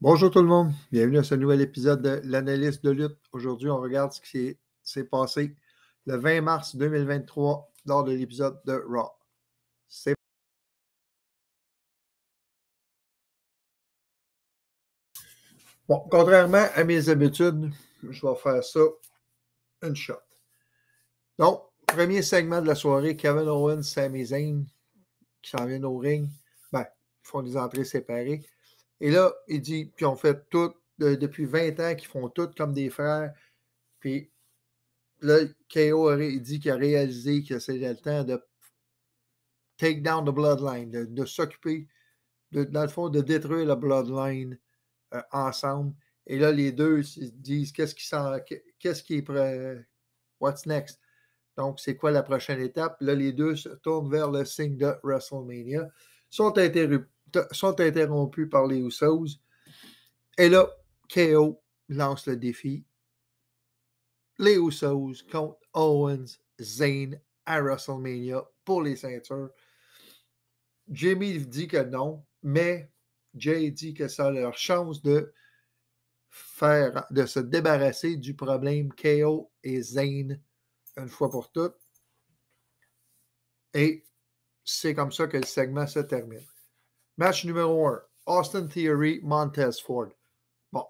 Bonjour tout le monde, bienvenue à ce nouvel épisode de l'analyse de lutte. Aujourd'hui, on regarde ce qui s'est passé le 20 mars 2023 lors de l'épisode de Raw. C'est bon, contrairement à mes habitudes, je vais faire ça une shot. Donc, premier segment de la soirée, Kevin Owens, Sami Zayn qui s'en viennent au ring. Ben, ils font des entrées séparées. Et là, il dit, puis on fait tout, depuis 20 ans, qu'ils font tout comme des frères. Puis là, KO il dit qu'il a réalisé que c'est le temps de take down the bloodline, de s'occuper, dans le fond, de détruire la bloodline ensemble. Et là, les deux ils disent qu'est-ce qui est prêt, what's next? Donc, c'est quoi la prochaine étape? Là, les deux se tournent vers le signe de WrestleMania, sont interrompus par les Usos. Et là, KO lance le défi. Les Usos contre Owens, Zayn à WrestleMania pour les ceintures. Jimmy dit que non, mais Jay dit que ça a leur chance de se débarrasser du problème KO et Zayn une fois pour toutes. Et c'est comme ça que le segment se termine. Match numéro 1, Austin Theory, Montez Ford. Bon,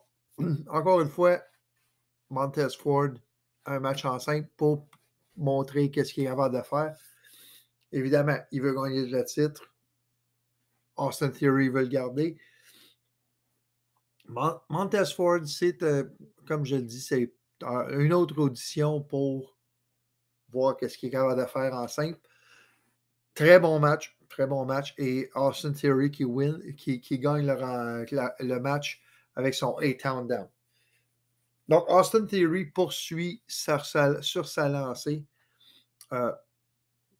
encore une fois, Montez Ford, un match en simple pour montrer qu'est-ce qu'il est capable de faire. Évidemment, il veut gagner le titre. Austin Theory veut le garder. Montez Ford, c'est, comme je le dis, c'est une autre audition pour voir qu'est-ce qu'il est capable de faire en simple. Très bon match. Et Austin Theory qui gagne le match avec son 8-count down. Donc, Austin Theory poursuit sur sa lancée.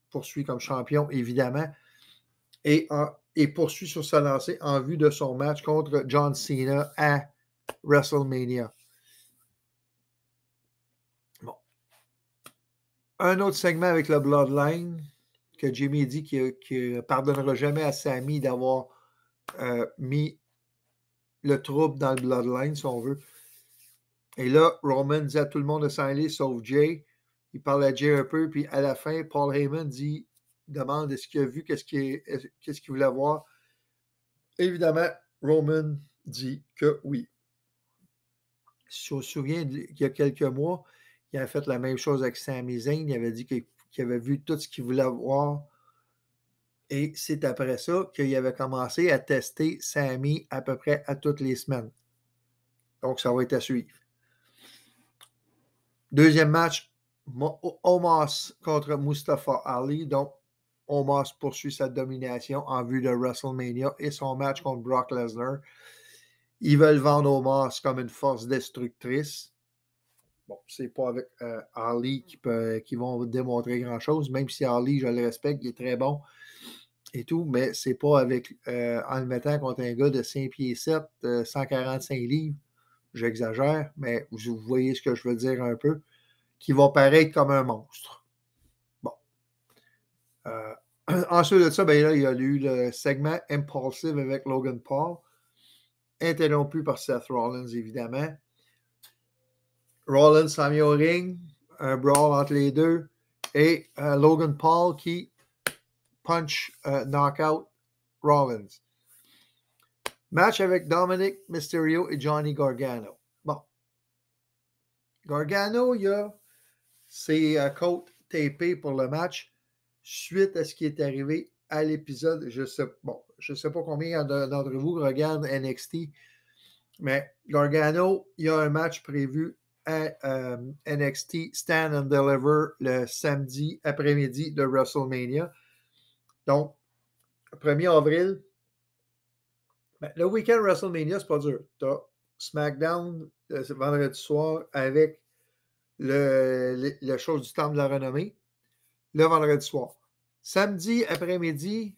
Poursuit comme champion, évidemment. Et poursuit sur sa lancée en vue de son match contre John Cena à WrestleMania. Bon. Un autre segment avec le Bloodline que Jimmy dit qu'il ne pardonnera jamais à Sami d'avoir mis le trouble dans le Bloodline, si on veut. Et là, Roman dit à tout le monde de s'en aller, sauf Jay. Il parle à Jay un peu, puis à la fin, Paul Heyman demande est-ce qu'il a vu, qu'est-ce qu'il voulait voir. Évidemment, Roman dit que oui. Si on se souvient, il y a quelques mois, il avait fait la même chose avec Sami Zayn. Il avait dit qu'il avait vu tout ce qu'il voulait voir. Et c'est après ça qu'il avait commencé à tester Sami à peu près à toutes les semaines. Donc, ça va être à suivre. Deuxième match, Omos contre Mustafa Ali. Donc, Omos poursuit sa domination en vue de WrestleMania et son match contre Brock Lesnar. Ils veulent vendre Omos comme une force destructrice. Bon, c'est pas avec Ali qui vont démontrer grand-chose, même si Ali, je le respecte, il est très bon et tout, mais c'est pas en le mettant contre un gars de 5 pieds 7, 145 livres, j'exagère, mais vous voyez ce que je veux dire un peu, qui va paraître comme un monstre. Bon. Ensuite de ça, ben là, il y a eu le segment Impulsive avec Logan Paul, interrompu par Seth Rollins, évidemment. Rollins s'en vient au ring, un brawl entre les deux, et Logan Paul qui punch, knockout Rollins. Match avec Dominic Mysterio et Johnny Gargano. Bon. Gargano, il a ses côtes tapées pour le match suite à ce qui est arrivé à l'épisode. Je sais pas combien d'entre vous regardent NXT, mais Gargano, il y a un match prévu à NXT Stand and Deliver le samedi après-midi de WrestleMania. Donc, 1er avril, ben, le week-end WrestleMania, c'est pas dur. Tu as SmackDown vendredi soir avec le show du Temple de la Renommée le vendredi soir. Samedi après-midi,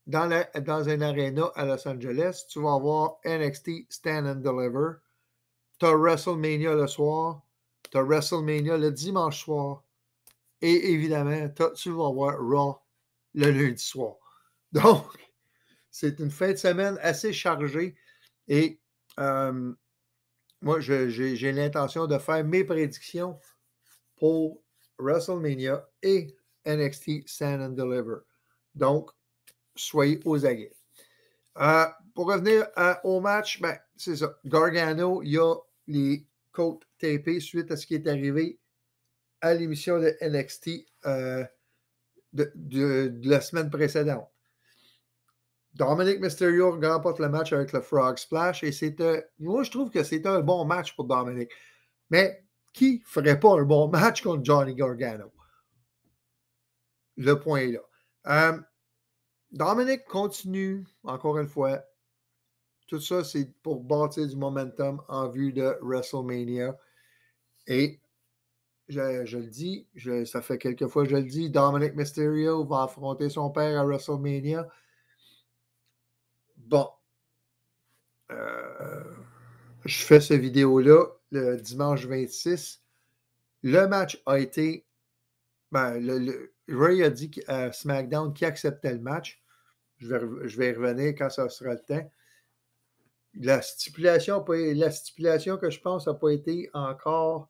dans un aréna à Los Angeles, tu vas avoir NXT Stand and Deliver. Tu as WrestleMania le soir. Tu as WrestleMania le dimanche soir. Et évidemment, tu vas avoir Raw le lundi soir. Donc, c'est une fin de semaine assez chargée. Et Moi, j'ai l'intention de faire mes prédictions pour WrestleMania et NXT Stand and Deliver. Donc, soyez aux aguets. Pour revenir au match, ben, c'est ça. Gargano, il y a les côtes tapées suite à ce qui est arrivé à l'émission de NXT de la semaine précédente. Dominic Mysterio remporte le match avec le Frog Splash et moi, je trouve que c'était un bon match pour Dominic. Mais qui ferait pas un bon match contre Johnny Gargano? Le point est là. Dominic continue, encore une fois. Tout ça, c'est pour bâtir du momentum en vue de WrestleMania. Et je le dis, ça fait quelques fois que je le dis, Dominic Mysterio va affronter son père à WrestleMania. Bon. Je fais cette vidéo-là le dimanche 26. Le match a été... Ray a dit à SmackDown qu'il acceptait le match. Je vais y revenir quand ça sera le temps. La stipulation que je pense n'a pas été encore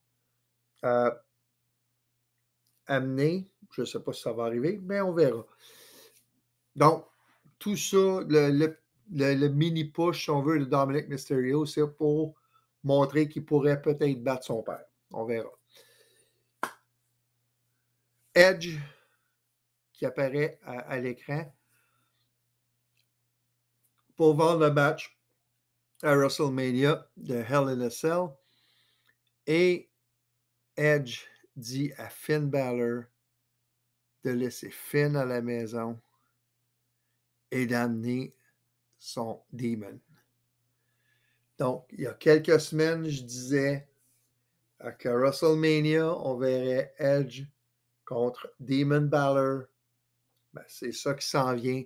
amenée. Je ne sais pas si ça va arriver, mais on verra. Donc, tout ça, le mini-push, si on veut, de Dominic Mysterio, c'est pour montrer qu'il pourrait peut-être battre son père. On verra. Edge, qui apparaît à l'écran, pour vendre le match à WrestleMania de Hell in a Cell. Et Edge dit à Finn Balor de laisser Finn à la maison et d'amener son Demon. Donc, il y a quelques semaines, je disais qu'à WrestleMania, on verrait Edge contre Demon Balor. Ben, c'est ça qui s'en vient.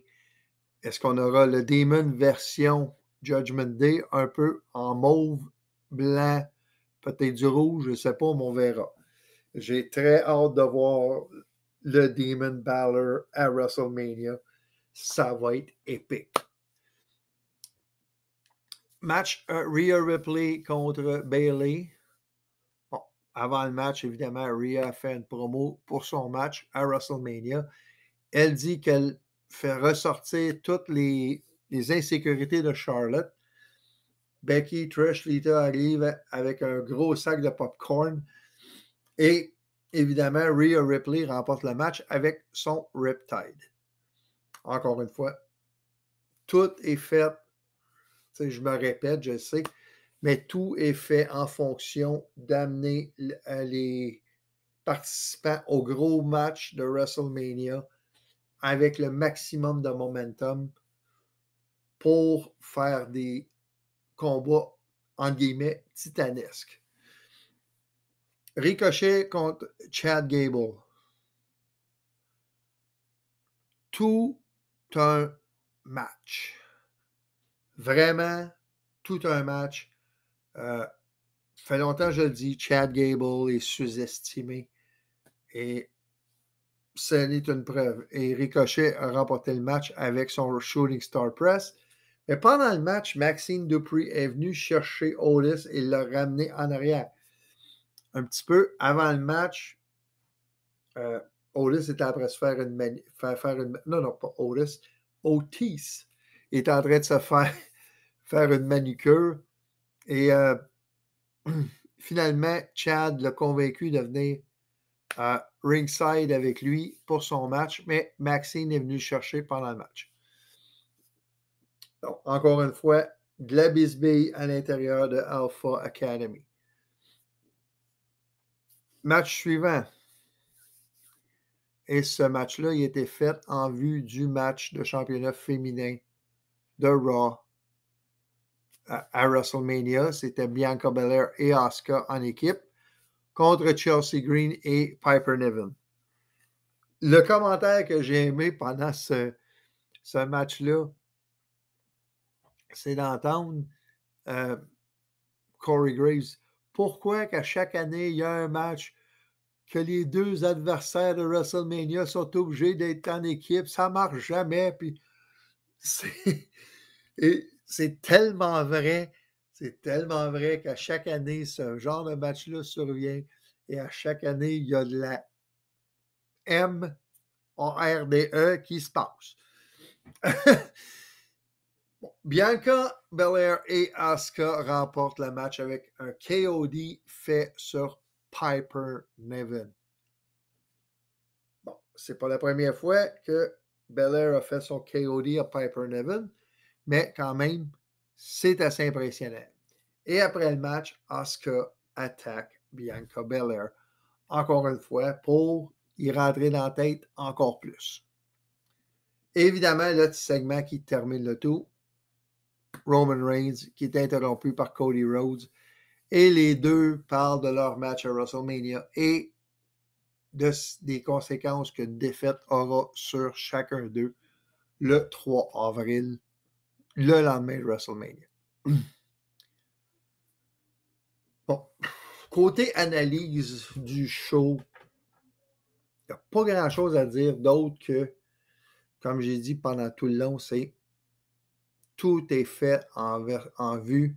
Est-ce qu'on aura le Demon version Judgment Day, un peu en mauve, blanc, peut-être du rouge, je ne sais pas, mais on verra. J'ai très hâte de voir le Demon Balor à WrestleMania. Ça va être épique. Match Rhea Ripley contre Bayley. Bon, avant le match, évidemment, Rhea a fait une promo pour son match à WrestleMania. Elle dit qu'elle fait ressortir toutes les insécurités de Charlotte. Becky, Trish, Lita arrivent avec un gros sac de popcorn. Et évidemment, Rhea Ripley remporte le match avec son Riptide. Encore une fois, tout est fait, je me répète, je sais, mais tout est fait en fonction d'amener les participants au gros match de WrestleMania avec le maximum de momentum pour faire des combats, entre guillemets, titanesques. Ricochet contre Chad Gable. Tout un match. Vraiment, tout un match. Fait longtemps que je le dis, Chad Gable est sous-estimé. Et ce n'est une preuve. Et Ricochet a remporté le match avec son Shooting Star Press. Mais pendant le match, Maxine Dupree est venue chercher Otis et l'a ramené en arrière. Un petit peu avant le match, Otis était en train de se faire non, pas Otis. Otis est en train de se faire une manucure. Et finalement, Chad l'a convaincu de venir à ringside avec lui pour son match, mais Maxine est venu le chercher pendant le match. Donc, encore une fois, de la bisbille à l'intérieur de Alpha Academy. Match suivant. Et ce match-là, il a été fait en vue du match de championnat féminin de Raw à WrestleMania. C'était Bianca Belair et Asuka en équipe contre Chelsea Green et Piper Niven. Le commentaire que j'ai aimé pendant ce match-là, c'est d'entendre Corey Graves. Pourquoi qu'à chaque année, il y a un match que les deux adversaires de WrestleMania sont obligés d'être en équipe? Ça ne marche jamais. Puis c'est tellement vrai. C'est tellement vrai qu'à chaque année, ce genre de match-là survient et à chaque année, il y a de la MARDE qui se passe. Bon, Bianca Belair et Asuka remportent le match avec un KOD fait sur Piper Niven. Bon, c'est pas la première fois que Belair a fait son KOD à Piper Niven, mais quand même, c'est assez impressionnant. Et après le match, Asuka attaque Bianca Belair encore une fois pour y rentrer dans la tête encore plus. Évidemment, le petit segment qui termine le tout, Roman Reigns qui est interrompu par Cody Rhodes et les deux parlent de leur match à WrestleMania et des conséquences qu'une défaite aura sur chacun d'eux le 3 avril, le lendemain de WrestleMania. Bon, côté analyse du show, il n'y a pas grand-chose à dire d'autre que, comme j'ai dit pendant tout le long, c'est tout est fait en vue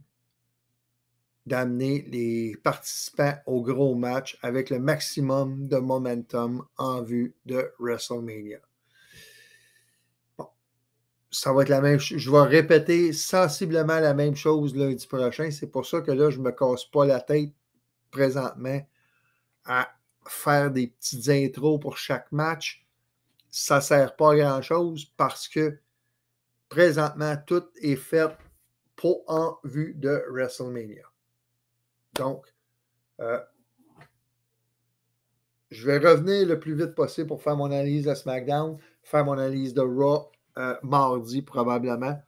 d'amener les participants au gros match avec le maximum de momentum en vue de WrestleMania. Bon, ça va être la même chose. Je vais répéter sensiblement la même chose lundi prochain. C'est pour ça que là, je ne me casse pas la tête présentement à faire des petites intros pour chaque match. Ça ne sert pas à grand-chose parce que présentement, tout est fait pour en vue de WrestleMania. Donc, je vais revenir le plus vite possible pour faire mon analyse de SmackDown, faire mon analyse de Raw mardi probablement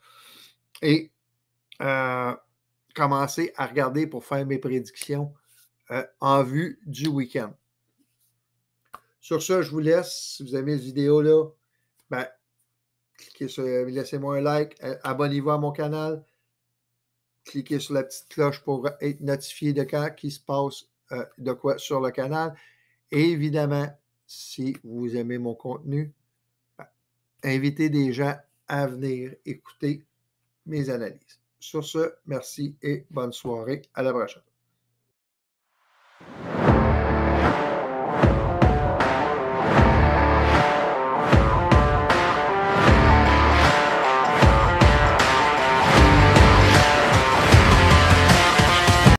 et commencer à regarder pour faire mes prédictions en vue du week-end. Sur ce, je vous laisse. Si vous aimez cette vidéo-là, ben, laissez-moi un like, abonnez-vous à mon canal, cliquez sur la petite cloche pour être notifié de quand il se passe de quoi sur le canal. Et évidemment, si vous aimez mon contenu, invitez des gens à venir écouter mes analyses. Sur ce, merci et bonne soirée. À la prochaine.